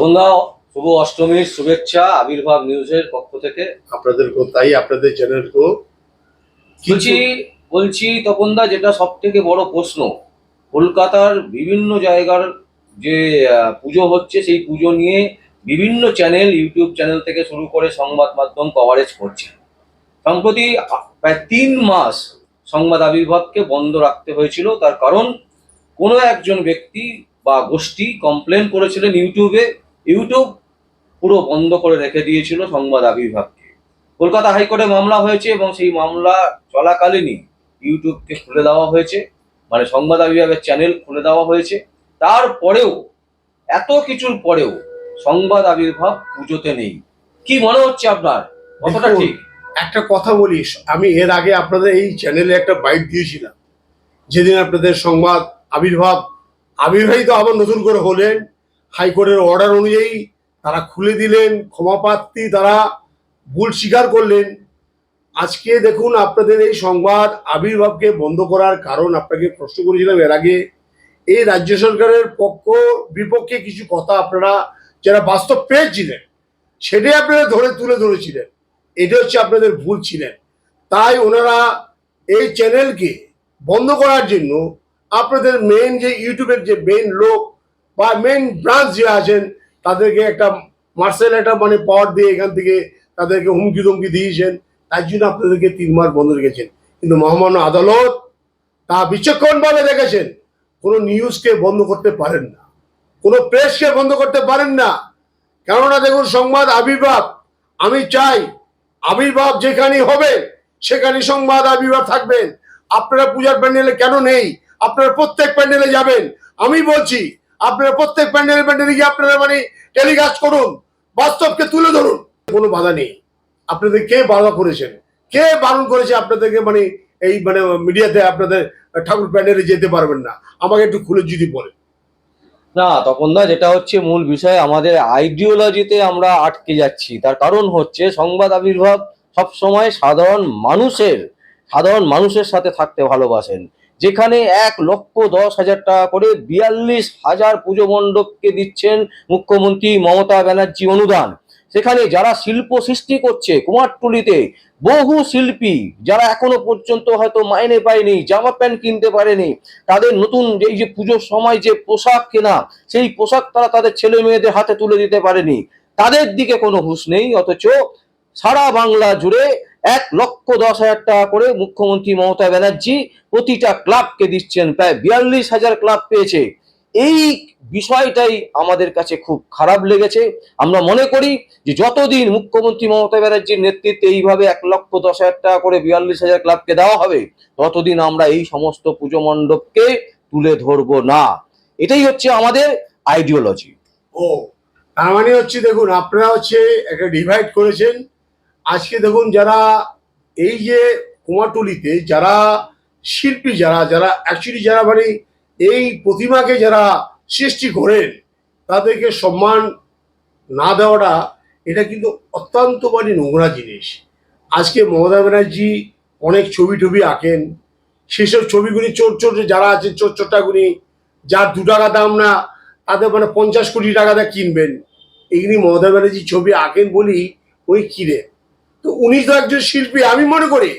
তপনদা, শুভ অষ্টমীর শুভেচ্ছা আবির্ভাব নিউজের পক্ষ থেকে। আপনাদেরকেও তাই, আপনাদের চ্যানেলকেও বলছি তপনদা, যেটা সব থেকে বড় প্রশ্ন, কলকাতার বিভিন্ন জায়গার যে পুজো হচ্ছে সেই পুজো নিয়ে বিভিন্ন চ্যানেল, ইউটিউব চ্যানেল থেকে শুরু করে সংবাদ মাধ্যম কভারেজ করছে। সম্প্রতি প্রায় 3 মাস সংবাদ আবির্ভাবকে বন্ধ রাখতে হয়েছিল। তার কারণ, কোনো একজন ব্যক্তি বা গোষ্ঠী কমপ্লেন করেছিলেন ইউটিউব পুরো বন্ধ করে রেখে দিয়েছিল সংবাদ আবির্ভাবকে। কলকাতা হাইকোর্টে মামলা হয়েছে এবং সেই মামলা চলাকালীনই ইউটিউবকে খুলে দেওয়া হয়েছে, মানে সংবাদ আবির্ভাবের চ্যানেল খুলে দেওয়া হয়েছে। তারপরেও, এত কিছুর পরেও সংবাদ আবির্ভাব পুজোতে নেই। কি মনে হচ্ছে আপনার, কতটা ঠিক? একটা কথা বলিস, আমি এর আগে আপনাদের এই চ্যানেলে একটা বাইট দিয়েছিলাম, যেদিন আপনাদের সংবাদ আবির্ভাবিত আবার নতুন করে হলেন, হাইকোর্টের অর্ডার অনুযায়ী তারা খুলে দিলেন, ক্ষমাপ্রার্থী তারা ভুল স্বীকার করলেন। আজকে দেখুন, আপনাদের এই সংবাদ আবির্ভাবকে বন্ধ করার কারণ আপনাকে প্রশ্ন করেছিলাম এর আগে। এই রাজ্য সরকারের বিপক্ষে কিছু কথা আপনারা যারা বাস্তব পেয়েছিলেন সেটাই আপনারা তুলে ধরেছিলেন। এটা হচ্ছে আপনাদের ভুল ছিলেন। তাই ওনারা এই চ্যানেলকে বন্ধ করার জন্য আপনাদের মেন যে ইউটিউবের যে মেন লোক বা মেন ব্রাঞ্চ যে আছেন তাদেরকে একটা মার্শাল মানে পাওয়ার দিয়ে এখান থেকে তাদেরকে হুমকি ধমকি দিয়েছেন। তাই জন্য আপনাদেরকে 3 মাস বন্ধ রেখেছেন। কিন্তু মহামান্য আদালত তা বিচক্ষণভাবে দেখেছেন, কোনো নিউজকে বন্ধ করতে পারেন না, কোনো প্রেসকে বন্ধ করতে পারেন না। কেননা দেখুন, সংবাদ আবির্ভাব, আমি চাই আবির্ভাব যেখানে হবে সেখানে সংবাদ আবির্ভাব থাকবেন। আপনারা পূজার প্যান্ডেলে কেন নেই? আপনারা প্রত্যেক প্যান্ডেলে যাবেন। আমি বলছি, আপনারা প্রত্যেক প্যান্ডেলে গিয়ে আপনারা মানে টেলিকাস্ট করুন, বাস্তবকে তুলে ধরুন। কোনো বাধা নেই। আপনাদের কে বাধা করেছেন? কে বারণ করেছে আপনাদেরকে মানে এই মানে মিডিয়াতে আপনাদের ঠাকুর প্যান্ডেলে যেতে পারবেন না? আমাকে একটু খুলে যদি বলেন। না তপনদা, যেটা হচ্ছে মূল বিষয়, আমাদের আইডিওলজিতে আমরা আটকে যাচ্ছি। তার কারণ হচ্ছে, সংবাদ আবির্ভাব সবসময় সাধারণ মানুষের সাথে থাকতে ভালোবাসেন। যেখানে 1,10,০০০ টাকা করে 42,000 পুজো মণ্ডপকে দিচ্ছেন মুখ্যমন্ত্রী মমতা ব্যানার্জি অনুদান। সেখানে যারা শিল্প সৃষ্টি করছে কুমারটুলিতে, বহু শিল্পী যারা এখনো পর্যন্ত হয়তো মাইনে পায়নি, জামা প্যান্ট কিনতে পারেনি, তাদের নতুন এই যে পুজোর সময় যে পোশাক কেনা, সেই পোশাক তারা তাদের ছেলে মেয়েদের হাতে তুলে দিতে পারেনি, তাদের দিকে কোনো হুঁশ নেই। অথচ সারা বাংলা জুড়ে 1,10,০০০ টাকা করে মুখ্যমন্ত্রী মমতা ব্যানার্জি প্রতিটা ক্লাবকে দিচ্ছেন। প্রায় 42,000 ক্লাব পেয়েছে। এই বিষয়টাই আমাদের কাছে খুব খারাপ লেগেছে। আমরা মনে করি যে যতদিন মুখ্যমন্ত্রী মমতা ব্যানার্জির নেতৃত্বে এইভাবে 1,10,০০০ টাকা করে 42,000 ক্লাবকে দেওয়া হবে, ততদিন আমরা এই সমস্ত পুজো মণ্ডপকে তুলে ধরবো না। এটাই হচ্ছে আমাদের আইডিওলজি। ও, তার মানে হচ্ছে দেখুন, আপনারা হচ্ছে একটা ডিভাইড করেছেন। আজকে দেখুন, যারা এই যে কুমারটুলিতে যারা শিল্পী, যারা অ্যাকচুয়ালি যারা মানে এই প্রতিমাকে যারা সৃষ্টি করেন, তাদেরকে সম্মান না দেওয়াটা এটা কিন্তু অত্যন্ত মানে নোংরা জিনিস। আজকে মমতা ব্যানার্জি অনেক ছবি টবি আঁকেন, সেসব ছবিগুলি চোর যারা আছেন, চোরটাগুলি যার 2 টাকা দাম না, তাদের মানে 50 কোটি টাকা দিয়ে কিনবেন। এগুলি মমতা ব্যানার্জি ছবি আঁকেন বলি ওই কিনে। তো উনি তো একজন শিল্পী। আমি মনে করি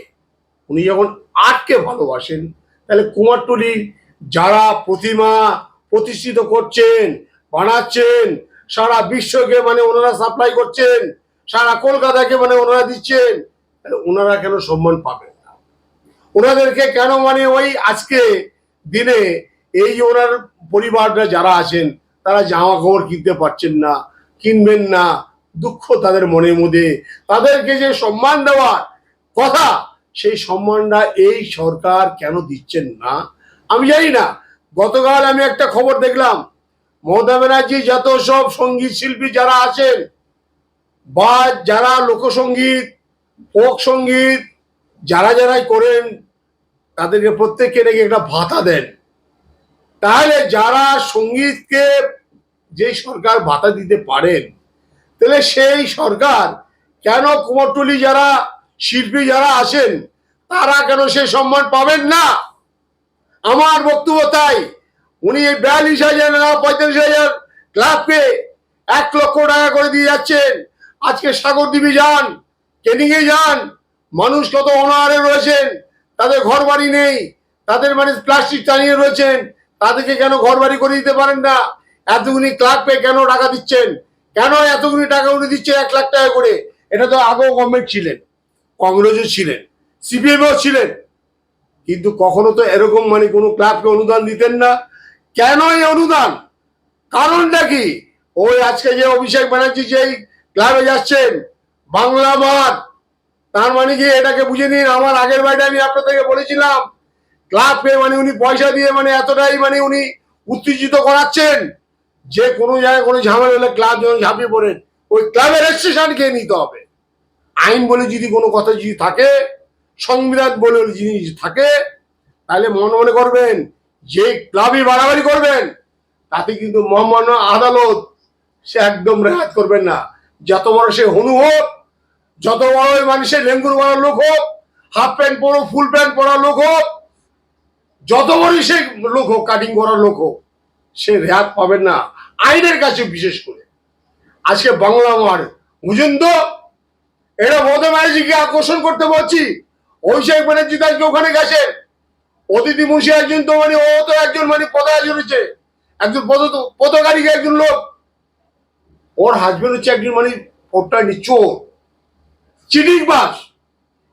উনি যখন আর্টকে ভালোবাসেন, তাহলে কুমারটুলির যারা প্রতিমা প্রতিষ্ঠিত করছেন, বানাচ্ছেন, সারা বিশ্বকে মানে ওনারা সাপ্লাই করছেন, সারা কলকাতাকে মানে ওনারা দিচ্ছেন, তাহলে ওনারা কেন সম্মান পাবেন না? ওনাদেরকে কেন মানে ওই আজকে দিনে এই যে ওনার পরিবাররা যারা আছেন তারা জামা কাপড় কিনতে পারছেন না, কিনবেন না, দুঃখ তাদের মনের মধ্যে। তাদেরকে যে সম্মান দেওয়ার কথা, সেই সম্মানটা এই সরকার কেন দিচ্ছেন না আমি জানি না। গতকাল আমি একটা খবর দেখলাম, মমতা ব্যানার্জি যত সব সঙ্গীত শিল্পী যারা আছেন বা যারা লোকসঙ্গীত, ফোক সঙ্গীত যারাই করেন, তাদেরকে প্রত্যেককে নাকি একটা ভাতা দেন। তাহলে যারা সঙ্গীতকে যে সরকার ভাতা দিতে পারেন, তাহলে সেই সরকার কেন কুমারটুলি যারা শিল্পী যারা আছেন তারা কেন সেই সম্মান পাবেন না? আমার বক্তব্য তাই। উনি 42,000 না 45,000 ক্লাবকে 1 লক্ষ টাকা করে দিয়ে যাচ্ছেন। আজকে সাগরদ্বীপে যান, কেনিংয়ে যান, মানুষ কত অনাহারে রয়েছেন, তাদের ঘর বাড়ি নেই, তাদের মানে প্লাস্টিক টানিয়ে রয়েছেন, তাদেরকে কেন ঘর বাড়ি করে দিতে পারেন না? এতগুলি ক্লাব পেয়ে কেন টাকা দিচ্ছেন? কেন এতগুলি টাকা উনি দিচ্ছেন 1 লাখ টাকা করে? এটা তো আগেও গভর্নমেন্ট ছিলেন, কংগ্রেসও ছিলেন, সিপিএমও ছিলেন, কিন্তু কখনো তো এরকম মানে কোনো ক্লাবকে অনুদান দিতেন না। কেন এই অনুদান? কারণটা কি? ওই আজকে যে অভিষেক ব্যানার্জি যেই ক্লাবে যাচ্ছেন, বাংলা মাঠ, তার মানে কি এটাকে বুঝে নিন। আমার আগের বাড়িটা আমি আপনাদেরকে বলেছিলাম, ক্লাবকে মানে উনি পয়সা দিয়ে মানে এতটাই মানে উনি উত্তেজিত করাচ্ছেন যে কোনো জায়গায় কোনো ঝামেলা হলে ক্লাব যখন ঝাঁপিয়ে পড়েন, ওই ক্লাবের রেজিস্ট্রেশন খেয়ে নিতে হবে। আইন বলে যদি কোনো কথা যদি থাকে, সংবিধান বলে জিনিস থাকে, তাহলে মনে করবেন যে ক্লাবই বাড়াবাড়ি করবেন, তাতে কিন্তু মহামান্য আদালত সে একদম রেহাত করবেন না। যত বড় সে হনু হোক, যত বড় ওই মানুষের লেঙ্গুর পড়া লোক হোক, হাফ প্যান্ট পরো ফুল প্যান্ট পরা লোক হোক, যত বড় সে লোক হোক, কাটিং করা লোক হোক, সে রেহাত পাবেন না আইনের কাছে। বিশেষ করে আজকে বাংলা মার বুঝুন তো, এটা মমতা ব্যানার্জিকে আকর্ষণ করতে বলছি। অভিষেক ব্যানার্জি আজকে ওখানে গেছেন, অতিথি মুন্সি একজন তো মানে ও তো একজন মানে পদাধিকারী হচ্ছে, একজন পদকারী একজন লোক, ওর হাজবেন্ড হচ্ছে একজন মানে ওটা চোর, চিটিং বাস।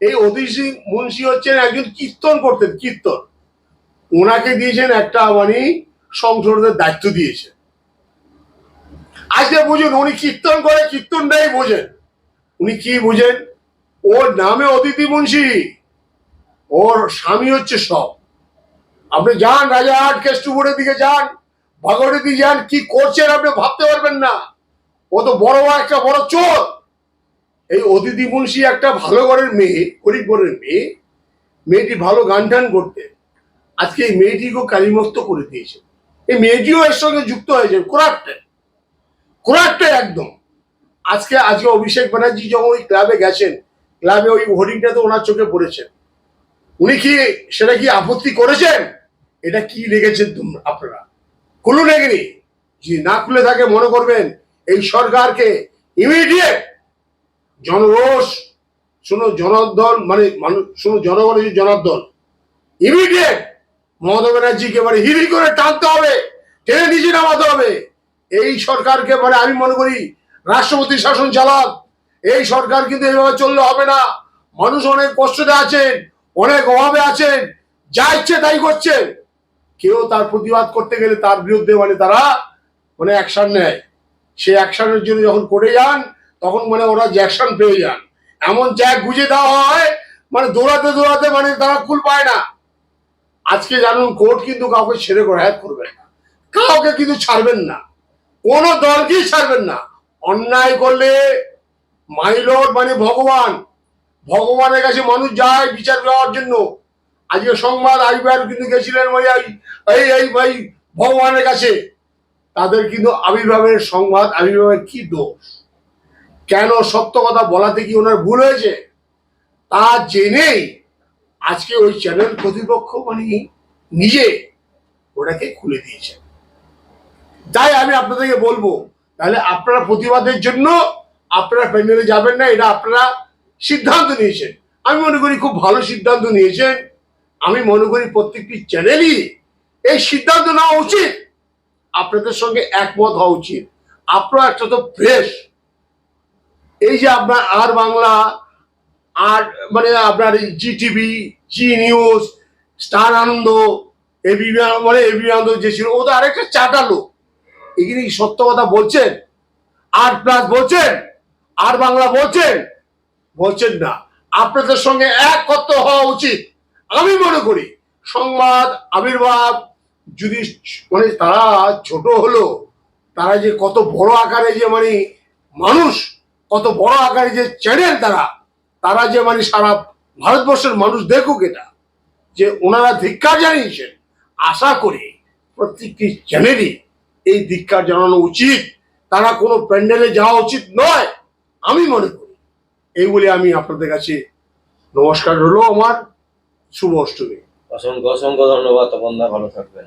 এই অতিথি মুন্সি হচ্ছেন একজন কীর্তন করতেন, কীর্তন, ওনাকে দিয়েছেন একটা মানে সংসদের দায়িত্ব দিয়েছে। আজকে বুঝুন উনি কীর্তন করে, কীর্তনটাই বোঝেন। উনি কি বুঝেন? ওর নামে অতিথি মুন্সি, ওর স্বামী হচ্ছে সব। আপনি যান রাজারহাট কেষ্টপুরের দিকে যান, ভাগড়ের দিকে যান, কি করছেন আপনি ভাবতে পারবেন না। ও তো বড় একটা বড় চোর। এই অতিথি মুন্সি একটা ভালো ঘরের মেয়ে, গরিব ঘরের মেয়ে, মেয়েটি ভালো গান টান করতে, আজকে এই মেয়েটিকেও কালিমুক্ত করে দিয়েছে। এই মেয়েটিও এর সঙ্গে যুক্ত হয়েছে, কোরাক্টে একদম। আজকে অভিষেক ব্যানার্জি যখন ওই ক্লাবে গেছেন, ক্লাবে ওই হোর্ডিংটা তো ওনার চোখে পড়েছেন, উনি কি সেটা কি আপত্তি করেছেন? এটা কি লেগেছেন আপনারা? খুলু লেগেনি? যদি না খুলে থাকে মনে করবেন এই সরকারকে ইমিডিয়েট জনরোষ, শোনো জনার্দন মানে মানুষ, শোনো জনগণের জনার্দন, ইমিডিয়েট মমতা ব্যানার্জিকে মানে হিরি করে টানতে হবে, টেনে নিচে নামাতে হবে। এই সরকারকে মানে আমি মনে করি রাষ্ট্রপতি শাসন চালাক। এই সরকার কিন্তু এইভাবে চললে হবে না। মানুষ অনেক কষ্টতে আছেন, অনেক অভাবে আছেন, যা ইচ্ছে তাই করছেন। কেউ তার প্রতিবাদ করতে গেলে তার বিরুদ্ধে মানে তারা মানে অ্যাকশন নেয়। সেই অ্যাকশনের জন্য যখন করে যান, তখন মানে ওরা জ্যাকশন পেয়ে যান। এমন জ্যাক গুজে দেওয়া হয় মানে দৌড়াতে দৌড়াতে মানে তারা কুল পায় না। আজকে জানুন কোর্ট কিন্তু কাউকে ছেড়ে রেহাত করবেন না, কাউকে কিন্তু ছাড়বেন না, কোনো দলকেই ছাড়বেন না। অন্যায় করলে মাইলট মানে ভগবান, ভগবানের কাছে মানুষ যায় বিচার পাওয়ার জন্য। আজকে সংবাদ আইবার কিন্তু গেছিলেন ওই এই ভাই ভগবানের কাছে, তাদের কিন্তু আবির্ভাবের সংবাদ আবির্ভাবের কি দোষ? কেন সত্য কথা বলাতে কি ওনার ভুল হয়েছে? তা জেনেই আজকে ওই চ্যানেল কর্তৃপক্ষ মানে নিজে ওটাকে খুলে দিয়েছে। তাই আমি আপনাদেরকে বলবো, তাহলে আপনারা প্রতিবাদের জন্য আপনারা প্যান্ডেলে যাবেন না, এটা আপনারা সিদ্ধান্ত নিয়েছেন। আমি মনে করি খুব ভালো সিদ্ধান্ত নিয়েছেন। আমি মনে করি প্রত্যেকটি চ্যানেলই এই সিদ্ধান্ত নেওয়া উচিত, আপনাদের সঙ্গে একমত হওয়া উচিত। আপনারা একটা তো প্রেস, এই যে আপনার আর বাংলা, আর মানে আপনার জি টিভি, জি নিউজ, স্টার আনন্দ, এবি মানে এবি আনন্দ যে ছিল, ও তো আরেকটা চাটালো। এখানে কি সত্য কথা বলছেন? আর প্লাস বলছেন, আর বাংলা বলছেন, বলছেন না। আপনাদের সঙ্গে এক করতে হওয়া উচিত। আমি মনে করি সংবাদ আবির্ভাব যদি মানে তারা ছোট হলো, তারা যে কত বড় আকারে যে মানে মানুষ, কত বড় আকারে যে চ্যানেল, তারা যে মানে সারা ভারতবর্ষের মানুষ দেখুক এটা, যে ওনারা ধিক্কার জানিয়েছেন। আশা করি প্রত্যেকটি চ্যানেলই এই ধিক্কার জানানো উচিত। তারা কোনো প্যান্ডেলে যাওয়া উচিত নয়, আমি মনে করি। এই বলে আমি আপনাদের কাছে নমস্কার হলো আমার। শুভ অষ্টমী। অসংখ্য অসংখ্য ধন্যবাদ তপন দা, ভালো থাকবেন।